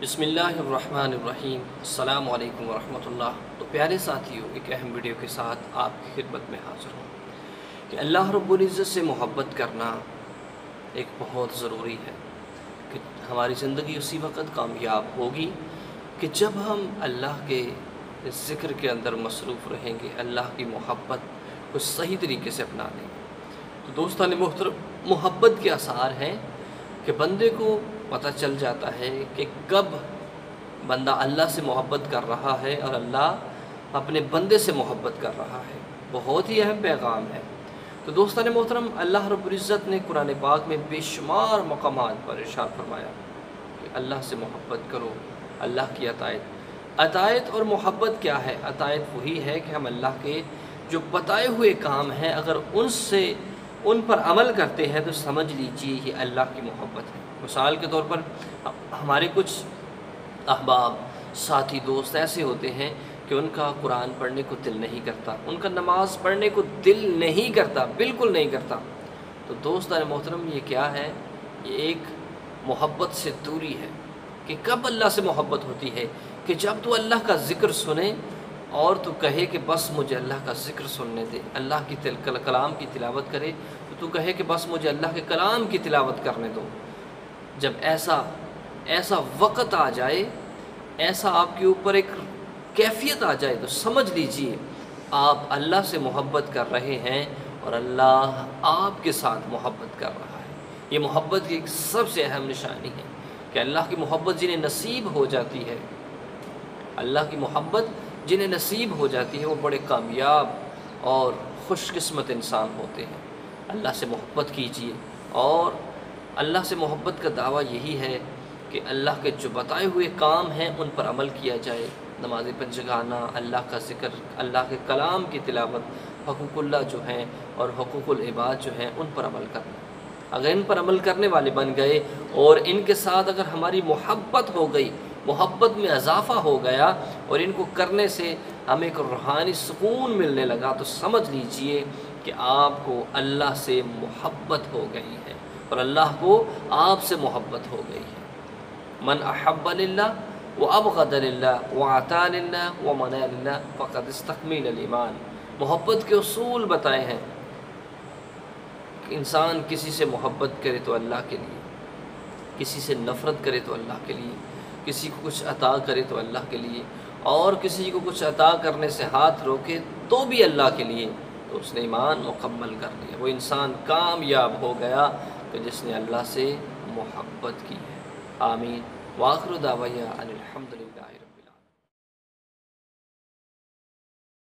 بسم اللہ الرحمن الرحیم۔ السلام علیکم ورحمۃ اللہ۔ تو پیارے ساتھیوں، ایک اہم ویڈیو کے ساتھ آپ کی خدمت میں حاضر ہوں کہ اللہ رب العزت سے محبت کرنا ایک بہت ضروری ہے کہ ہماری زندگی اسی وقت کامیاب ہوگی کہ جب ہم اللہ کے ذکر کے اندر مصروف رہیں گے، اللہ کی محبت کو صحیح طریقے سے اپنا لیں گے۔ تو دوستان محترم، محبت کے آثار ہیں کہ بندے کو پتہ چل جاتا ہے کہ کب بندہ اللہ سے محبت کر رہا ہے اور اللہ اپنے بندے سے محبت کر رہا ہے۔ بہت ہی اہم پیغام ہے۔ تو دوستان محترم، اللہ رب العزت نے قرآن پاک میں بے شمار مقامات پر ارشاد فرمایا کہ اللہ سے محبت کرو، اللہ کی اطاعت اور محبت کیا ہے؟ اطاعت وہی ہے کہ ہم اللہ کے جو بتائے ہوئے کام ہیں اگر ان پر عمل کرتے ہیں تو سمجھ لیجئے یہ اللہ کی محبت ہے۔ مثال کے طور پر ہمارے کچھ احباب، ساتھی، دوست ایسے ہوتے ہیں کہ ان کا قرآن پڑھنے کو دل نہیں کرتا، ان کا نماز پڑھنے کو دل نہیں کرتا، بالکل نہیں کرتا۔ تو دوستان محترم، یہ کیا ہے؟ یہ ایک محبت سے دوری ہے۔ کہ کب اللہ سے محبت ہوتی ہے؟ کہ جب تو اللہ کا ذکر سنے اور تو کہے کہ بس مجھے اللہ کا ذکر سننے دے، اللہ کی کلام کی تلاوت کرے تو کہے کہ بس مجھے اللہ کے کلام کی تلاوت کرنے دو۔ جب ایسا وقت آ جائے، ایسا آپ کے اوپر ایک کیفیت آ جائے تو سمجھ لیجئے آپ اللہ سے محبت کر رہے ہیں اور اللہ آپ کے ساتھ محبت کر رہا ہے۔ یہ محبت کی ایک سب سے اہم نشانی ہے کہ اللہ کی محبت جنہیں نصیب ہو جاتی ہے، اللہ کی محبت جنہیں نصیب ہو جاتی ہے وہ بڑے کامیاب اور خوش قسمت انسان ہوتے ہیں۔ اللہ سے محبت کیجئے، اور اللہ سے محبت کا دعویٰ یہی ہے کہ اللہ کے جو بتائے ہوئے کام ہیں ان پر عمل کیا جائے۔ نماز پنجگانہ، اللہ کا ذکر، اللہ کے کلام کی تلاوت، حقوق اللہ جو ہیں اور حقوق العباد جو ہیں ان پر عمل کرنا۔ اگر ان پر عمل کرنے والے بن گئے اور ان کے ساتھ اگر ہماری محبت ہو گئی، محبت میں اضافہ ہو گیا اور ان کو کرنے سے ہمیں ایک روحانی سکون ملنے لگا تو سمجھ لیجئے کہ آپ کو اللہ سے محبت ہو گئی ہے اور اللہ کو آپ سے محبت ہو گئی ہے۔ من احب للہ وابغض للہ وعطا للہ ومنع للہ فقد استکمل الایمان۔ محبت کے اصول بتائے ہیں کہ انسان کسی سے محبت کرے تو اللہ کے لیے، کسی سے نفرت کرے تو اللہ کے لیے، کسی کو کچھ عطا کرے تو اللہ کے لیے، اور کسی کو کچھ عطا کرنے سے ہاتھ روکے تو بھی اللہ کے لیے، تو اس نے ایمان مکمل کر لیا۔ وہ انسان کامیاب ہو گیا کہ جس نے اللہ سے محبت کی ہے۔ آمین۔ وآخر دعوانا ان الحمد للہ۔